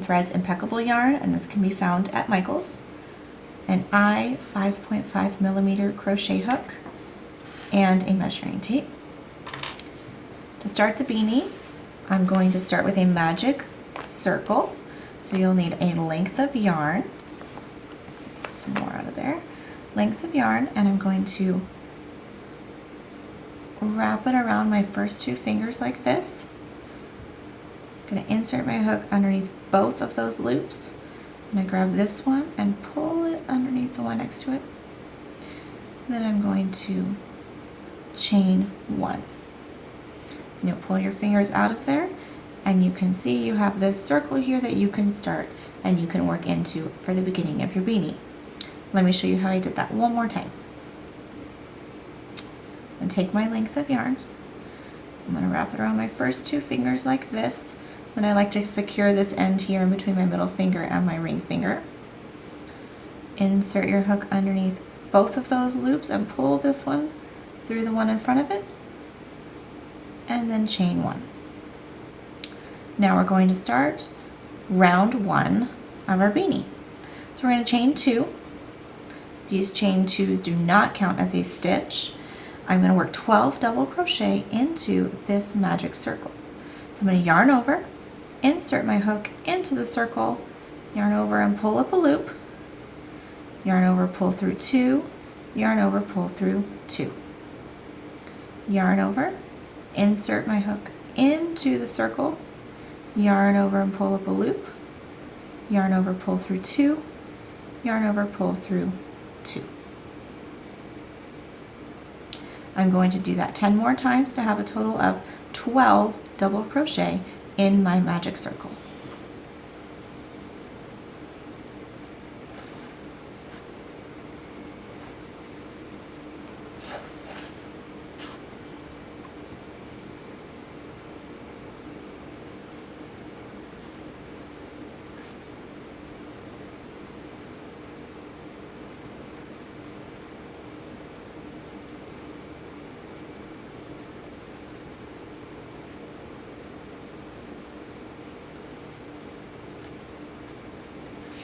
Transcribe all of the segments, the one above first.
Threads Impeccable yarn, and this can be found at Michael's. An I 5.5mm crochet hook, and a measuring tape. To start the beanie, I'm going to start with a magic circle. So you'll need a length of yarn, some more out of there, length of yarn, and I'm going to wrap it around my first 2 fingers like this. I'm going to insert my hook underneath both of those loops. I'm going to grab this one and pull it underneath the one next to it. Then I'm going to chain 1. And you'll pull your fingers out of there, and you can see you have this circle here that you can start and you can work into for the beginning of your beanie. Let me show you how I did that one more time. And take my length of yarn. I'm going to wrap it around my first 2 fingers like this. Then I like to secure this end here in between my middle finger and my ring finger. Insert your hook underneath both of those loops and pull this one through the one in front of it, and then chain 1. Now we're going to start round 1 of our beanie. So we're going to chain 2. These chain 2s do not count as a stitch. I'm going to work 12 double crochet into this magic circle. So I'm going to yarn over, insert my hook into the circle, yarn over and pull up a loop, yarn over, pull through 2, yarn over, pull through 2. Yarn over, insert my hook into the circle, yarn over and pull up a loop, yarn over, pull through 2, yarn over, pull through 2. I'm going to do that 10 more times to have a total of 12 double crochet in my magic circle.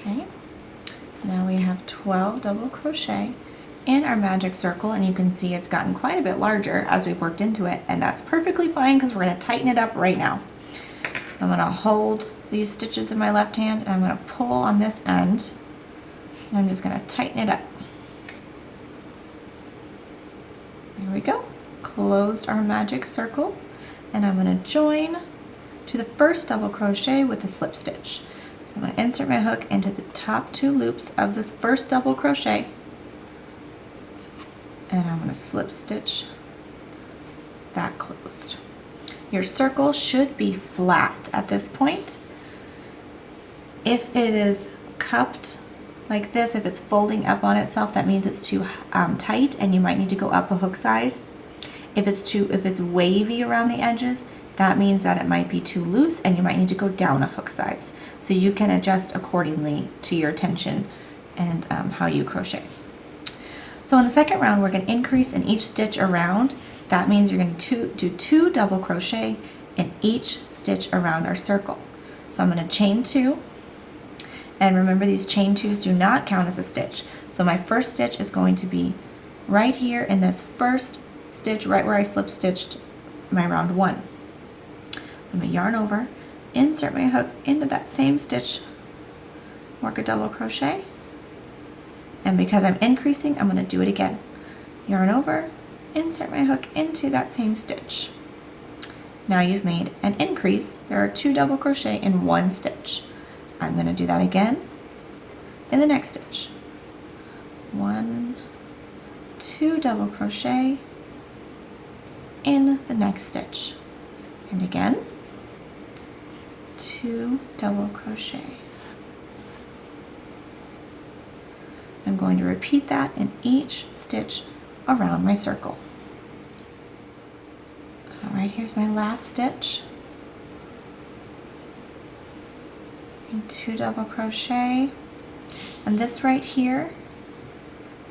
Okay, now we have 12 double crochet in our magic circle, and you can see it's gotten quite a bit larger as we've worked into it, and that's perfectly fine because we're going to tighten it up right now. So I'm going to hold these stitches in my left hand, and I'm going to pull on this end, and I'm just going to tighten it up. There we go. Closed our magic circle, and I'm going to join to the first double crochet with a slip stitch. So I'm going to insert my hook into the top 2 loops of this first double crochet, and I'm going to slip stitch that closed. Your circle should be flat at this point. If it is cupped like this, if it's folding up on itself, that means it's too tight and you might need to go up a hook size. If it's wavy around the edges, that means that it might be too loose and you might need to go down a hook size. So you can adjust accordingly to your tension and how you crochet. So in the second round, we're going to increase in each stitch around. That means you're going to do 2 double crochet in each stitch around our circle. So I'm going to chain 2, and remember these chain 2s do not count as a stitch. So my first stitch is going to be right here in this first stitch, right where I slip stitched my round 1. So I'm going to yarn over, insert my hook into that same stitch, work a double crochet, and because I'm increasing, I'm going to do it again. Yarn over, insert my hook into that same stitch. Now you've made an increase. There are 2 double crochet in 1 stitch. I'm going to do that again in the next stitch. 1, 2 double crochet in the next stitch, and again 2 double crochet. I'm going to repeat that in each stitch around my circle. Alright, here's my last stitch. And 2 double crochet. And this right here,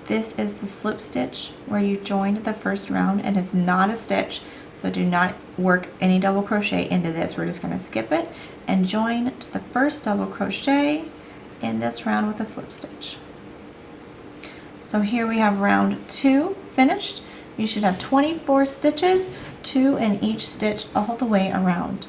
this is the slip stitch where you joined the first round and is not a stitch. So do not work any double crochet into this. We're just going to skip it and join to the first double crochet in this round with a slip stitch. So here we have round 2 finished. You should have 24 stitches, 2 in each stitch all the way around.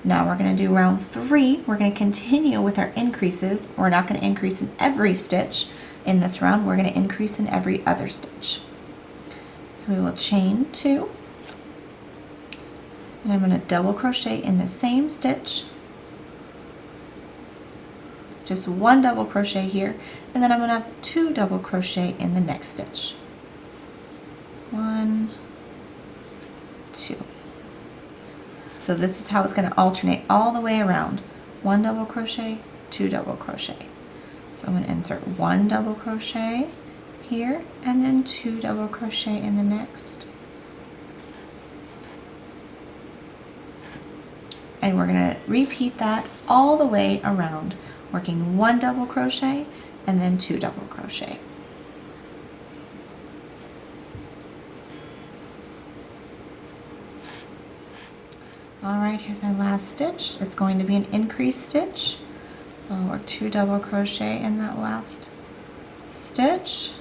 Now we're going to do round 3. We're going to continue with our increases. We're not going to increase in every stitch in this round. We're going to increase in every other stitch. So we will chain 2. And I'm going to double crochet in the same stitch. Just 1 double crochet here, and then I'm going to have 2 double crochet in the next stitch. 1, 2. So this is how it's going to alternate all the way around. 1 double crochet, 2 double crochet. So I'm going to insert 1 double crochet here, and then 2 double crochet in the next. And we're going to repeat that all the way around, working 1 double crochet and then 2 double crochet. Alright, here's my last stitch. It's going to be an increase stitch. So I'll work 2 double crochet in that last stitch.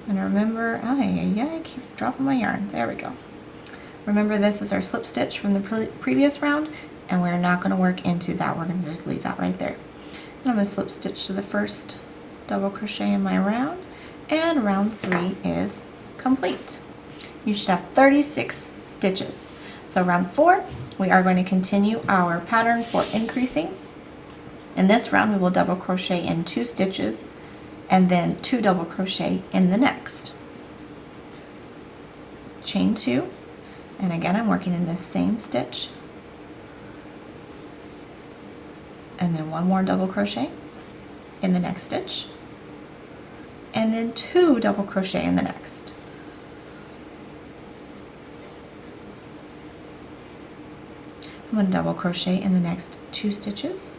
And remember, I keep dropping my yarn. There we go. Remember, this is our slip stitch from the previous round, and we're not going to work into that. We're going to just leave that right there. And I'm going to slip stitch to the first double crochet in my round, and round 3 is complete. You should have 36 stitches. So round 4, we are going to continue our pattern for increasing. In this round, we will double crochet in 2 stitches and then 2 double crochet in the next. Chain 2, and again I'm working in this same stitch, and then 1 more double crochet in the next stitch, and then 2 double crochet in the next. I'm going to double crochet in the next 2 stitches,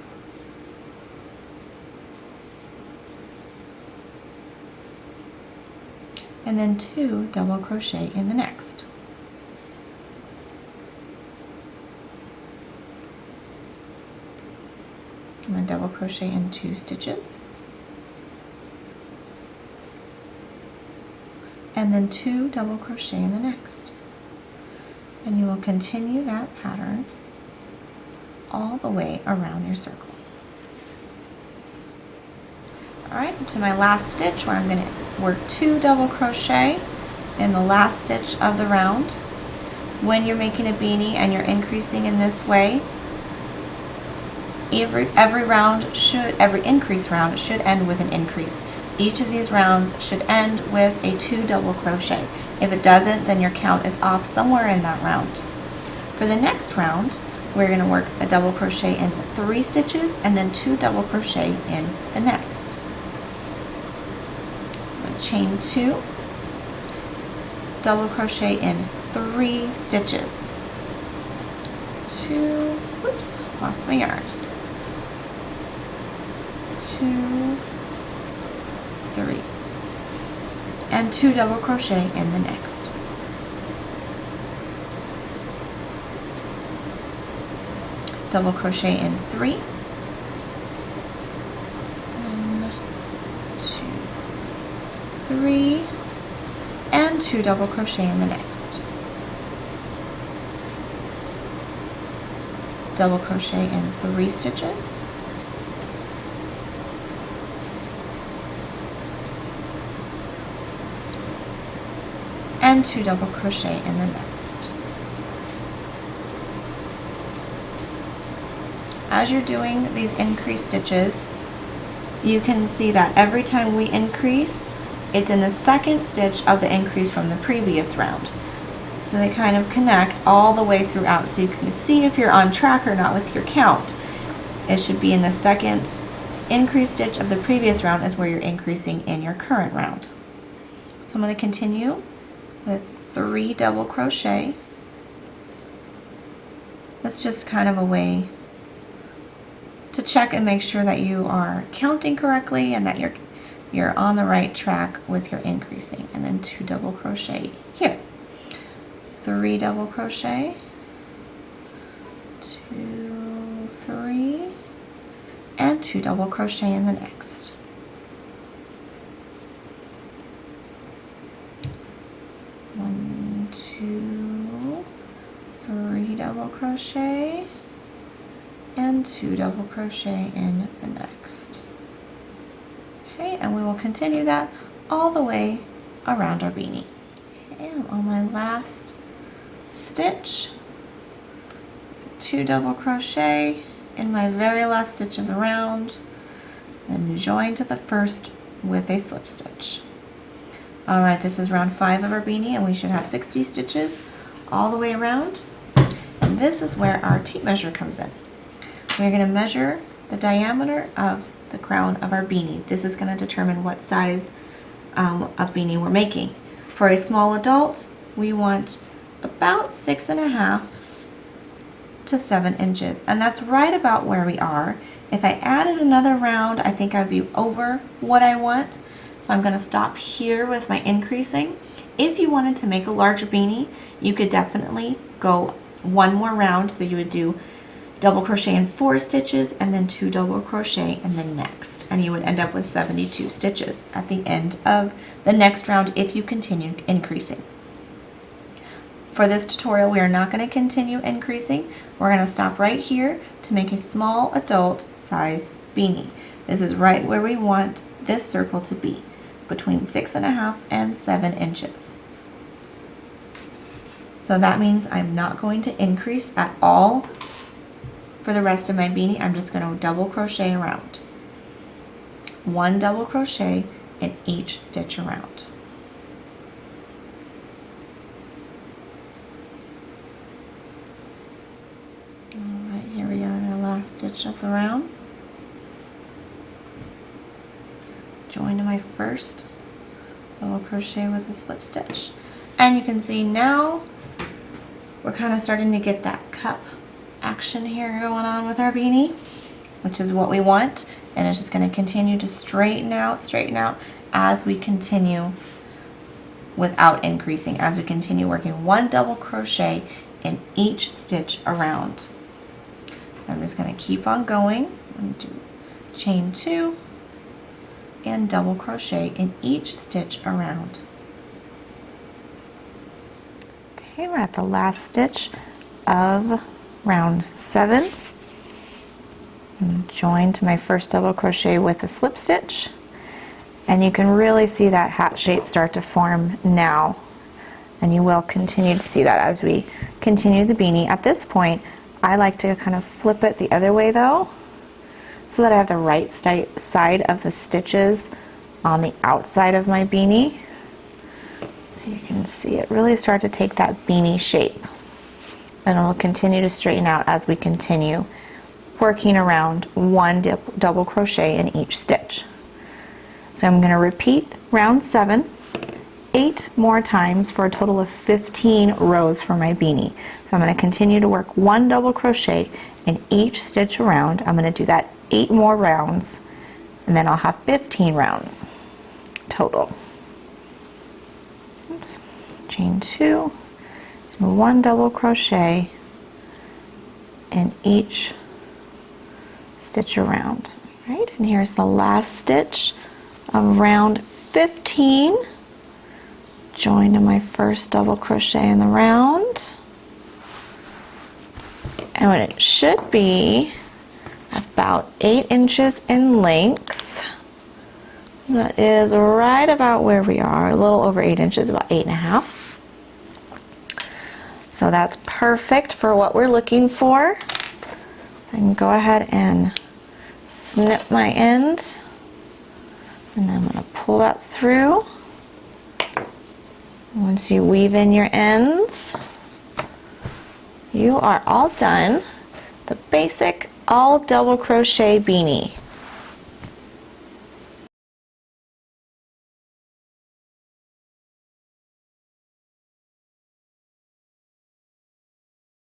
and then 2 double crochet in the next. I'm going to double crochet in 2 stitches, and then 2 double crochet in the next. And you will continue that pattern all the way around your circle. Alright, to my last stitch, where I'm going to work 2 double crochet in the last stitch of the round. When you're making a beanie and you're increasing in this way, every increase round should end with an increase. Each of these rounds should end with a 2 double crochet. If it doesn't, then your count is off somewhere in that round. For the next round, we're going to work a double crochet in 3 stitches and then 2 double crochet in the next. Chain 2, double crochet in 3 stitches. 2, oops, lost my yarn. 2, 3, and 2 double crochet in the next. Double crochet in 3, 1, 2, 3, and 2 double crochet in the next. Double crochet in 3 stitches, and 2 double crochet in the next. As you're doing these increase stitches, you can see that every time we increase, it's in the second stitch of the increase from the previous round. So they kind of connect all the way throughout, so you can see if you're on track or not with your count. It should be in the second increase stitch of the previous round is where you're increasing in your current round. So I'm going to continue with 3 double crochet. That's just kind of a way to check and make sure that you are counting correctly and that you're on the right track with your increasing. And then 2 double crochet here. 3 double crochet, 2, 3, and 2 double crochet in the next. 1, 2, 3 double crochet, and 2 double crochet in the next. Okay, and we will continue that all the way around our beanie. Okay, I'm on my last stitch, 2 double crochet in my very last stitch of the round, then join to the first with a slip stitch. All right, this is round 5 of our beanie, and we should have 60 stitches all the way around. And this is where our tape measure comes in. We're going to measure the diameter of the crown of our beanie. This is going to determine what size of beanie we're making. For a small adult, we want about 6.5 to 7 inches, and that's right about where we are. If I added another round, I think I'd be over what I want. So I'm going to stop here with my increasing. If you wanted to make a larger beanie, you could definitely go one more round. So you would do double crochet in 4 stitches and then 2 double crochet in the next, and you would end up with 72 stitches at the end of the next round if you continued increasing. For this tutorial, we are not going to continue increasing. We're going to stop right here to make a small adult size beanie. This is right where we want this circle to be, between 6.5 and 7 inches. So that means I'm not going to increase at all for the rest of my beanie. I'm just going to double crochet around. 1 double crochet in each stitch around. Alright, here we are in our last stitch of the round. Join to my first double crochet with a slip stitch. And you can see now we're kind of starting to get that cup action here going on with our beanie, which is what we want. And it's just going to continue to straighten out as we continue without increasing, as we continue working 1 double crochet in each stitch around. So I'm just going to keep on going. I'm going to do chain 2 and double crochet in each stitch around. Okay, we're at the last stitch of round 7. And join to my first double crochet with a slip stitch, and you can really see that hat shape start to form now, and you will continue to see that as we continue the beanie. At this point, I like to kind of flip it the other way though, so that I have the right side of the stitches on the outside of my beanie, so you can see it really start to take that beanie shape, and it will continue to straighten out as we continue working around 1 double crochet in each stitch. So I'm going to repeat round 7 8 more times for a total of 15 rows for my beanie. So I'm going to continue to work 1 double crochet in each stitch around. I'm going to do that 8 more rounds, and then I'll have 15 rounds total. Oops. Chain 2 and 1 double crochet in each stitch around. Right, and here's the last stitch of round 15. Join to my first double crochet in the round, and when it should be about 8 inches in length, that is right about where we are, a little over 8 inches, about 8.5. So that's perfect for what we're looking for. So I can go ahead and snip my end, and I'm going to pull that through. Once you weave in your ends, you are all done. The basic all double crochet beanie.